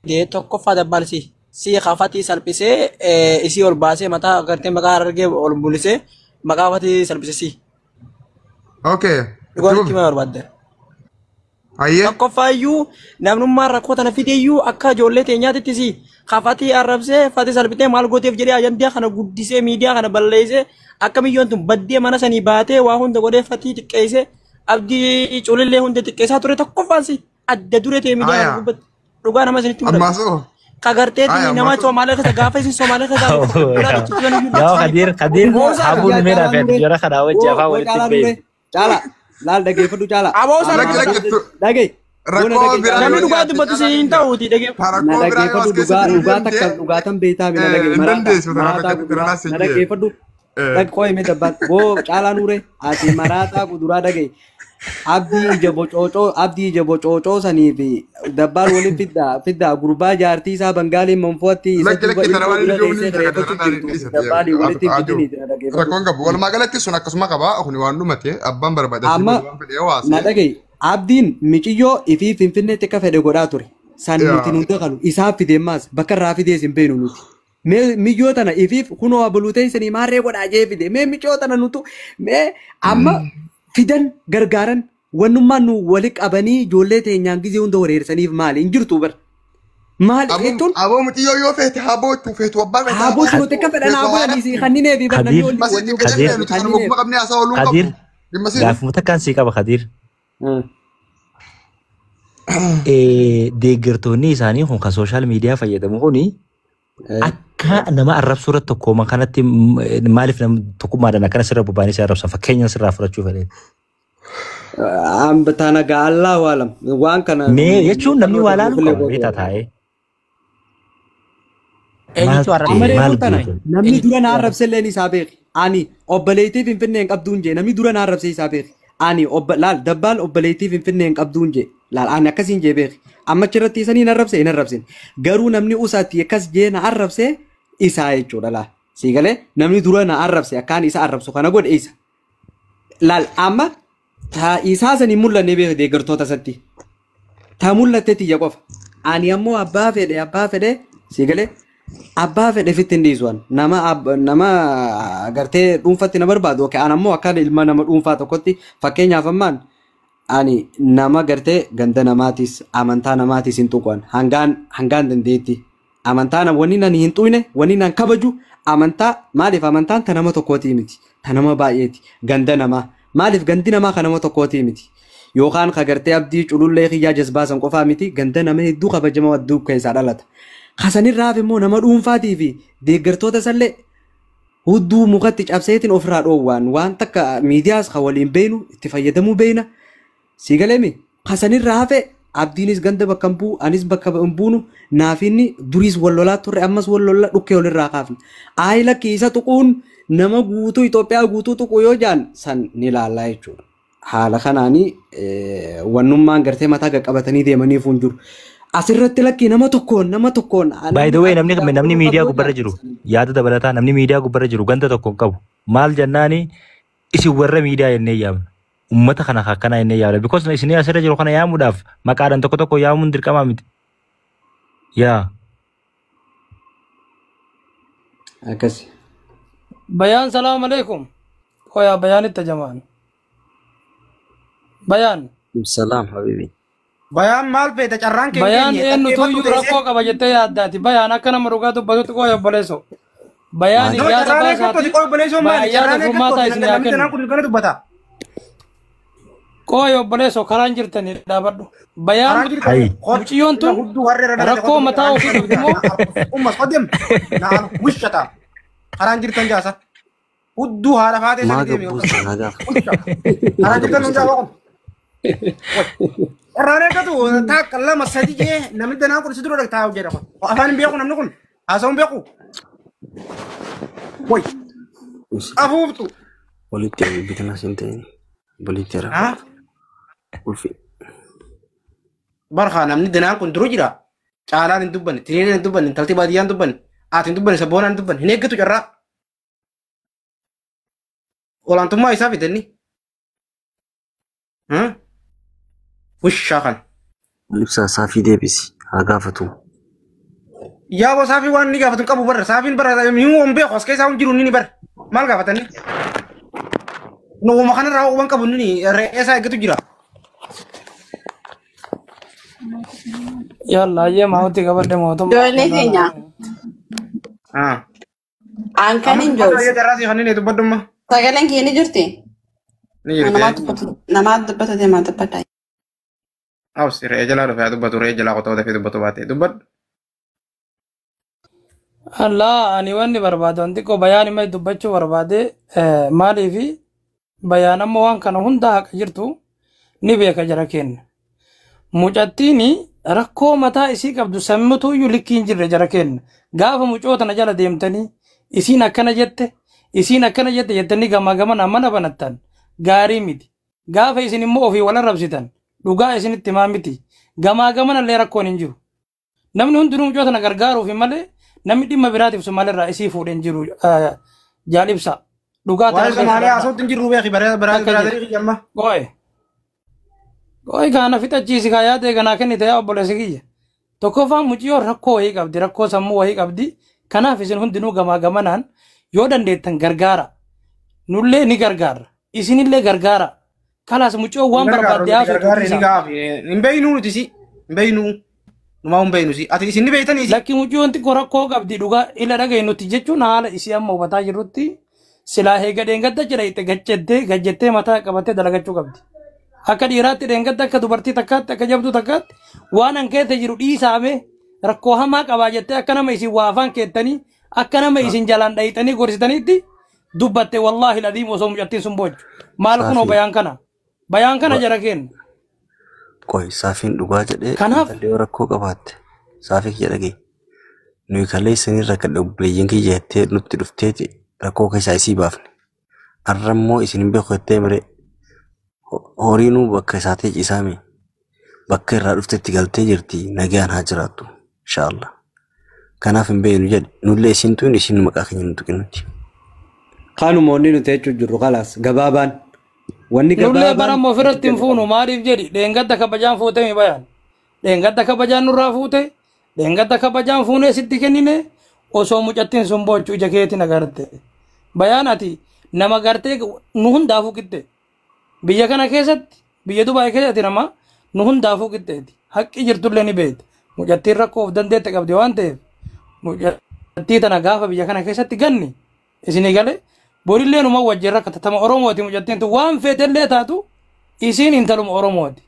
de tokkoffaa dabbalsi si qafatii salphisee isii ol baasee mataa agartee maqaa argee ol bulisee maqaa qafatii salphisee si. Okay. Dhugaatti ma barbaadde. Hayyee. Tokkoffaa iyyuu namnummaan rakkoo tana fide iyyuu akka ijoollee teenyaatitti si qafatii arrabsee fatii salphitee maal gooteef jedhee ajandaa kana guddisee miidiyaa kana balleessee akka miyyoon tun baddee mana sanii baatee waa hunda godhee fatii xiqqeessee abdii culillee hunda xiqqeessaa ture tokkoffaan si adda duree ta'e miidiyaa kana gubbatti dhugaa nama sanitti mul'ata. Ammaasoo. Kagarteeti nama Somaalee keessa gaafa isin Somaalee keessa Yaa Kadir habuun meedhaa fi jara kana wajjin afaan walitti beeku. Chala laal dhaggeeffadhu chala. Aboo sana dhagee. Rakkoo biraa namni dhugaa dubbatu si hin ta'uuti na dhaggeeffadhu dhugaa takka dhugaatan beektaa mina dhagee na dhaggeeffadhu dhaqoo himee dabbaan boo caalaa nuure ati maraataa kuduraa dhagee abdii ija bocoocoo sanii fi dabbaan waliin fiddaa gurbaa jaartii isaa bangaaliin manfooti rakkoon qabu walumaa galatti sun akkasuma qaba kun waan dhumate abbaan barbaade na dhagee abdiin miiciyyoo ifii finfinneetti akka fedhe godhaa ture san nuti nu dakalu isaa fideemmaas bakka irraa fidees hin beenu nuti miyyoo tana ifiif kunoo abulutee sanii maarree godhaa jee fide mee miiciyoo tana nutu mee amma fidan gargaaran wannummaan nu wali qabanii ijoollee teenyaan gizee hunda wareersaniif maali hin jirtu bar maal jettuun aboo muciyyoo yoo feete habootu feetu abbaa feete habootu nuti akka fedhan haboo adiisii kanneen eebii barnamii Kadir gaafuma takkaan sii qaba Kadir. Deeggartoonni isaanii kun kan sooshaal miidiyaa fayyadamu kuni akka nama arrabsuu irratti tokkooma kanatti maaliif nama tokkummaadhaan akkana sirra bobba'anii si arrabsan fakkeenya sirraa fudhachuu fedhe. Tana gaallaa waalam waan kana. Mee jechuun namni waa laalu qaba beektaa taa'ee. Namni dura na arrabse illee isaa beeki. Ani obboleettii Finfinnee hin qabduun jee namni dura na arrabse isaa beeki. Ani laal dabbaan obboleettii Finfinnee hin qabduun jee laal ani akkasiin jee beeki. Amma achirratti isanii hin arrabse hin arrabsin. Garuu namni usaatti akkas jee na arrabse isaa jechuudha laal. Siigalee namni dura na arrabse akkaan isa arrabsu kana godhe isa. Laal amma isaa sanii mul'anne beeki deeggartoota isatti. Ta mul'atte tiyya qofa. Ani ammoo abbaa fedhe siigalee abbaa fedhe fitti hin dhiisuwan nama gartee dhuunfatti na barbaadu okay an ammoo akka ilma nama dhuunfaa tokkotti fakkeenyaaf ammaan ani nama gartee ganda namaatis amantaa namaatis hin tuqan hangaan dandeetti amantaa wanni nan hin tuyne wanni nan kabaju amantaa maaliif amantaan ta nama tokkootii miti ta nama baay'eeti ganda namaa maaliif gandi namaa ka nama tokkootii miti yookaan ka gartee abdii culullee xiyyaa jazbaasan qofaa miti ganda nama hedduu kabajama wadduu keessaa dhalata. Kasanirraaf immoo nama dhuunfaatii fi deeggartoota sallee hudduu mukatti cabseetiin ofirraa dhoowwaan waan takka miidiyaas kan waliin beenu itti fayyadamuu beena. Siigalemi kasanirraaf abdiinis ganda bakka hin bu'u anis bakka hin buunu naafinni duriis wal lolaa turre ammas wal lolaa dhukkee walirraa kaafne. Aayila kiisa tuquun nama guutuu Itoophiyaa guutuu tuqu yoo jaan san ni ilaallaa jechuudha. Haala kanaanii wannummaan gartee mataa qaqqabatanii deemaniif hin jiru. Asirratti lakki nama tokkoon. By the way namni miidiyaa gubbarra jiru yaada dabalataa namni miidiyaa gubbarra jiru ganda tokkoon qabu maal jennaani isin warra miidiyaa jennee yaamna ummata kana akkana jennee yaamna because isin asirra jiru kana yaamuudhaaf maqaadhaan tokko yaamuun dirqamaa miti. Yaa. Akkasi. Bayaan salaamu alaikum. Koyaa bayaanitti jamaan. Bayaan. Salaam habibi. Bayaan maal feete carraan kee bayaan eenyu tuyyuu rakkoo qaba jettee yaaddaati bayaan akka nama dhugaa dubbatutti qooya obboleesso bayaan yaada baasaati yaada furmaataa isin yaa kennu qooya obboleesso karaan jirtanii dhaabadhu bayaan muciyyoon tun rakkoo mataa ofii qabdi moo ummas qodem naan wushata karaan jirtan jaasa hudduu haadha faatee sani deemi karaan jirtan hundaa waqom Rane katu tak kalla masadi je namni dana kun sidro dak taw je da ko afan biya ko namni kun asom biya ko boy afuftu Politik bitana sinte politik ha ulfi barha namni dana kun duro jira caalaan hin dubban tireen hin dubban talti baadiyaan dubban aatin dubban sabonaan dubban hin eeggatu carraa olaantummaa isaa fidanni Lipsa safi debisi agafatu Yaa boo saafii waan ni gaafatu qabu barra saafiin barra mi'uu on beeku as keessaa hun jiru ni barra maal gaafatanii nuuma kanarraa waan qabu ni re'eesaa eeggatu jira. Yalla ayyee maawutti qabadde mootummaa. Ijoollee keenya aankan hin Amma joos. darraasii kan inni dubbadumma Sagaleen kee ni jirti? ni jirti. Namaatu dubbatu deemaa dubbata. Awus re'ee jalaa dhufee dubbatu re'ee jalaa qotaa dafee dubbatu baatee dubbadhu. Allah ani wanni barbaadu wanti ko bayaani mai dubbachuu barbaade maaliifi bayaanammoo waan kana hunda haqa jirtu ni beeka jara kenna. Mucattiini rakkoo mataa isii qabdu sammutuu iyyuu likkii hin jirre jara kenna. Gaafa mucoota na jala deemtanii isiin akkana jette jettanii gamaa gamana mana banattan gaarii miti. Gaafa isin immoo ofii wal arrabsitan dhugaa isinitti himaa miti. Gamaa gamana illee rakkoon hin jiru. Namni hundinuu mucoota na gargaaruufi malee namni dhimma biraatiif Somaaliirraa isii fuudhee hin jiru jaalibsa. Dhugaa Waa'ee Somaaliyaa asootti hin jirru beeki biraadanii jamma. Goy kana fixachiisi kaa yaada eeganaa kennite yaa obboleessi kiyya. Tokkoffaan muciyyoo rakkoo wayii qabdi rakkoo sammuu wayii qabdi. Kanaaf isin hundinuu gamaa gamanaan yoo dandeettan gargaara. Nullee ni gargaara. Isinillee gargaara. Kalaas muciyyoo waan barbaadde haasoo hin beeynuu nuti si hin beeynuu. Numaa hin beeynu si ati isin ni beeytanii si. Lakki muciyyoon xiqqoo rakkoo qabdi dhugaa ila dhagaye nuti jechuun haala isii amma hubataa jirrutti silaa heegadeen gadda jira itti gajjettee mataa qabattee dalagachuu qabdi. Akka dhiiraatti dheengadda akka dubartii takkaatti akka jabduu takkaatti waan an keessa jiru dhiisaame rakkoo hamaa qabaa jettee akka nama isin waa afaan keettanii akka nama isin jalaan dhayitanii gorsitaniitti dubbatte wallaahi ladhiim osoo mucattiin sun boochu. Maal kunoo bayaan kana? Bayaan kana jara kenna. Qoy saafiin dhugaa jedhee Kanaaf yoo rakkoo qabaatte saafii kiyya dhagee nuyi kallee isinirra kan obboleeyyan kiyya jettee nutti dhufteeti rakkoo keessaa isii baafne. Har'a immoo isin hin beeku jettee miree horiinuu bakka isaatee ciisaame bakka irraa dhuftetti galtee jirti nagaan haa jiraattu inshaallah. Kanaaf hin beeknu jedhe nullee isintuun isin maqaa keenya nuti kennutti. Kanuma wanni nuti jechuu jirru kalaas gabaabaan. Wanni nullee gabaabaan barammoo ofirratti hin fuunu maaliif jedhi dheengadda kabajaan fuutee mi bayaan. Dheengadda kabajaan nurraa fuute dheengadda kabajaan fuunee sitti kennine osoo mucattiin sun boochuu ija keetiin agarte. Bayaan ati nama gartee nu hundaafuu qixxe. Biyya kana keessatti biyya Dubaay keessatti nama nu hundaafuu qixxeeti. Haqqi jirtullee ni beekta. Mucattiin rakkoo of dandeette qabdi waan ta'eef mucattii tana gaafa biyya kana keessatti ganni isinii galee borillee numa wajjin rakkatatama Oromooti mucattiin tun waan feetellee taatu isiin intaluma Oromooti.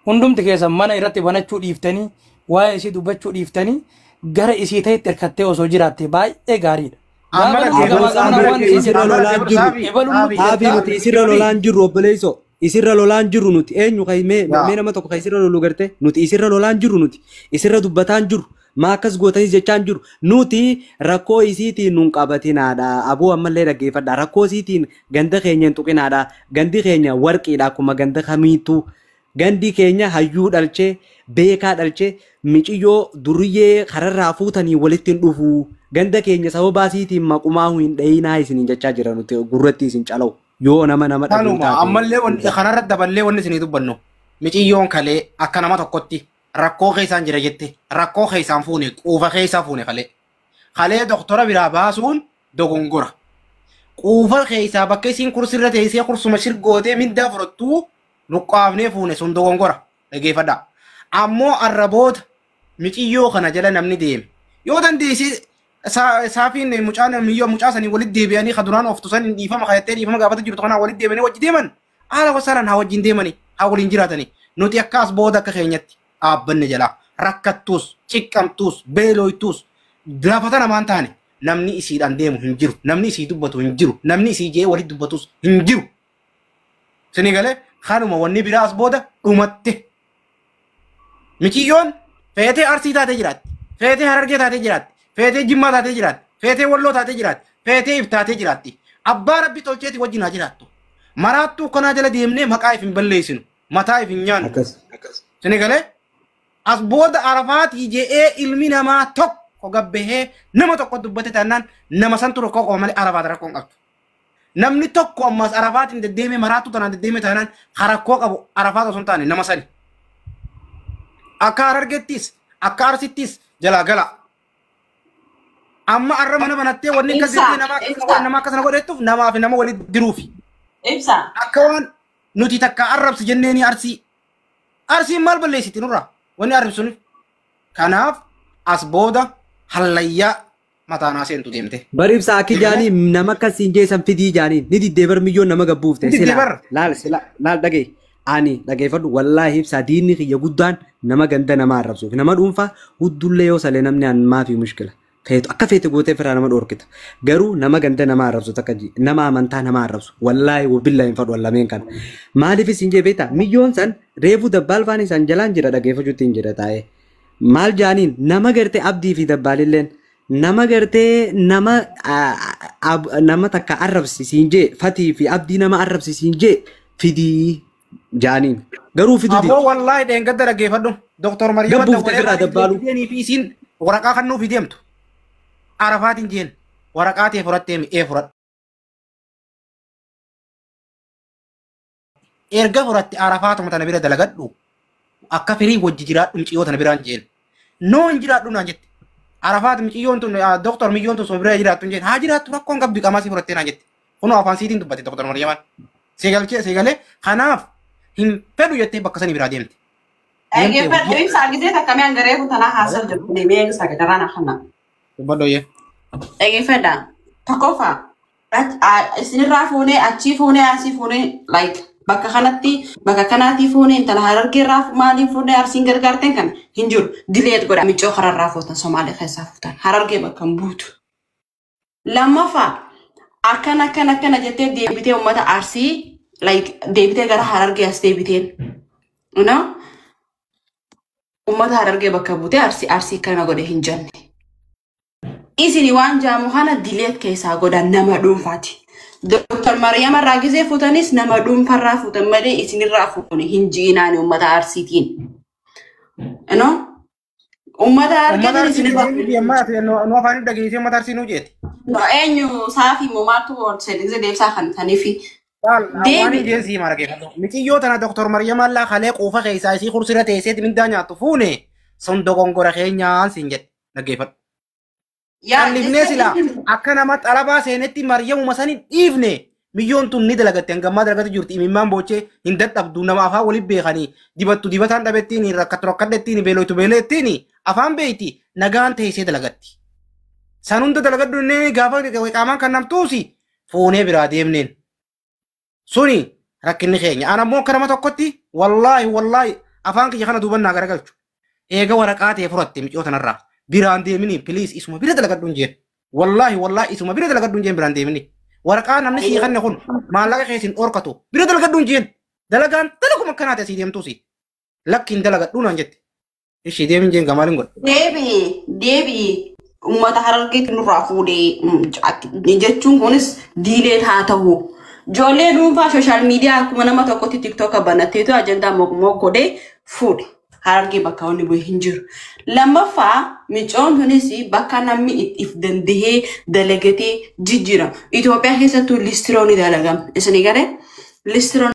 Hundumti keessan mana irratti banachuu dhiiftanii waa'ee isii dubbachuu dhiiftanii gara isii ta'etti hirkattee osoo jiraatte baay'ee gaariidha. isirra lolaan jirru obboleessoo isirra lolaan jirru nuti eenyu mee nama tokko kan isirra lolu garte nuti isirra lolaan jirru nuti isirra dubbataan jirru maa akkas gootanii jechaan jiru nuti rakkoo isiitiin nun qabatinaadha aboo ammallee dhaggeeffadha rakkoo isiitiin ganda keenya hin tuqinaadha gandi keenya warqiidha akkuma ganda kamiitu gandi keenya hayyuu dhalchee beekaa dhalchee miciyyoo duriyyee kararraa fuutanii walitti hin dhufu ganda keenya sababa isiitiin maqumaa hin dhayinaa isiniin jechaa jira nuti gurratti isin calawu yoo nama dhabuun taate. Ammallee kanarratti daballee wanni isinii dubbannu miciyyoon kalee akka nama tokkotti rakkoo keessaan jira jette rakkoo keessaan fuune quufa keessaa fuune kalee doktora biraa baasuun dogongora. Quufa keessaa bakka isiin kursirra teessee kursuma shirgootee mindaa fudhattuu nuqqaafnee fuune sun dogongora dhageeffadha. Ammoo arraboota miciyyoo kana jala namni deeme yoo dandeessi saafiin mucaa sanii walitti deebi'anii kaduraan of tusan dhiifama kayattee dhiifama gaafata jirtu kanaa walitti deebi'anii wajji deeman haala wasaalaan haa wajjin deemanii haa waliin jiraatanii nuti akka as booda akka keenyatti dhaabbanne jalaa rakkattuus ciqqamtuus beelooytuus gaafata namaan taane namni isiidhaan deemu hin jiru namni isii dubbatu hin jiru namni isii jee walitti dubbatus hin jiru. Sinii galee kanuma wanni biraa as booda dhumatte. Miciyyoon feetee Arsii taatee jiraatti feetee Harargee taatee jiraatti feetee Jimmaa taatee jiraatti feetee Walloo taatee jiraatti feetee If taatee jiraatti abbaa rabbi tolcheeti wajjin haa jiraattu maraattuu kanaa jala deemnee maqaa if hin balleessinu mataa if hin nyaannu. Sinii galee as booda arafaatii je'ee ilmi namaa tokko gabbahee nama tokko dubbate taanaan nama santu rakkoo qaba malee arafaata rakkoo hin qabdu. Namni tokko ammas arafaatiin deddeemee maraattuu tanaan deddeemee taanaan harakkoo qabu arafaata osoo hin taane nama sani. Akka Harargeettis akka Arsittis jalaa gala amma arra mana banattee wanni akka jirti nama akkasana godhetuuf namaa fi nama walitti diruufi. Ibsa. Akka waan nuti takka arrabsi jenneeni arsiin maal balleessiti nurraa wanni arrabsuun kanaaf as booda hallayyaa mataanaa seentu deemte. Bari ibsa akki jaanii nama akkasiin jeesan fidii jaanii ni diddee bar miyyoon nama gabbuufte. Laal dhagee. Ani dhageeffadhu wallaahi ibsaa diinni kiyya guddaan nama ganda nama arrabsuuf nama dhuunfaa huddullee yoo salee namni aanmaa fi mushkila feetu akka feete gootee firaa nama dhoorkita garuu nama ganda nama arrabsu takka nama amantaa nama arrabsu wallaahi wabillaa hin fadhu wallameen kana maaliif isin jee beektaa miyyoon san reefu dabbaal faan isaan jalaan jira dhageeffachuutti hin jira taa'ee maal jaaniin nama gartee abdii fi dabbaalilleen nama gartee nama takka arrabsisiin jee fatii fi abdii nama arrabsisiin jee fidii Janin, garuu fiduu Abo wallahi dheengadda dhaggeeffadhu. Doktor Mariyaama dabaluu fi isiin waraqaa kan nuuf deemtu. Arafaatiin jeen waraqaa ta'e fudhattee mi'ee fudhadhu. Erga fudhatte arafaatuma tana bira dalagadhu. Akka firii wajji jiraadhu miciyoo tana biraan jeen. Noo hin jiraadhu naan jette. Arafaat miciyyoon tun doktor miciyyoon tun soo bira jiraattu hin jeen. Haa jiraattu rakkoon qabdi qaamasii fudhattee naan jette. Kunoo afaan siitiin dubbate Doktor Mariyaamaan. Seegalee kanaaf hin fedhu jettee bakka sanii biraa deemte. Dhaggeeffadhu ibsaa gisee takka mi'aan garee kutanaa haasal jirtu deemee ibsaa gadaraan akkana. Dubbadhooyyee. Dhaggeeffadha. Tokkoffaa isinirraa fuunee achii fuunee asii fuunee like bakka kanatti bakka kanaatii fuunee intala harargeerraa maaliin fuunee arsiin gargaarteen kan hin jiru dileet godha miccoo kararraa fuutan Somaalee keessaa fuutan harargee bakka hin buutu. Lammaffaa akkana jettee deebitee uummata arsii like deebitee gara harargee as deebiteen uummata harargee bakka buutee arsii kana godhe hin janne. Isini waan jaamu kana dileet keessaa godhan nama dhuunfaati. Doktor Mariyaama irraa gisee fuutanis nama dhuunfarraa fuutan malee isinirraa fuutani hin jiinaan uummata arsiitiin. Uummata argatan isinirraa nu afaan dhageessee uummata arsii nuu jeeti. Eenyu saafii moo maaltu seelisee deebsaa kan taniifi. Waan jeensi mara keessa. Miciyoo tana Doktor Mariyaama laa kalee quufa keessaa isii kursira teesseeti mindaa nyaattu fuune sun dogongora keenyaan siin jedhe dhaggeeffadhu. Kallifnee sila akka nama xalabaa seenetti Mariyaamuma sanii dhiifne miyyoon tun ni dalagatte hangammaa dalagatti jirti imimmaan boochee hin dadhabdu nama afaan waliin beekanii dibattu dibataan dhabettiin rakkattu rakkadhettiin beeloytu beeleettiin afaan beeyti nagaan teessee dalagatti. San hunda dalagaddu inni gaafa qaamaan kan namtuusi fuunee biraa deemneen. Suni rakkinni keenya ana ammoo akka nama tokkotti wallaahi afaan kiyya kana duubannaa garagalchu. Eega waraqaa ta'e fudhatte miciyoo tanarraa. Biraan deemini please isuma bira dalagadhu hin jeen. Wallaahi isuma bira dalagadhu hin jeen biraan deemini. Waraqaa namni sii kanne kun maallaqa keessin orkatu bira dalagadhu hin jeen. Dalagaan dalaguma akkanaate asii deemtuusi. Lakkiin dalagadhu naan jette. Ishii deemin jeen gamaaliin godha. Deebii uummata harargeetti nurraa fuudhee jechuun kunis diileet haa ta'u. Ijoollee dhuunfaa sooshaal miidiyaa akkuma nama tokkotti tiktoka banatteetu ajandaa mogmoo godhee fuudhe. Harargee bakka wanni bu'e hin jiru. Lammaffaa micoon kunis bakka namni if dandahee dalagatee jijjiirama. Itoophiyaa keessattuu listiroon dalagama. Isin garee listiroon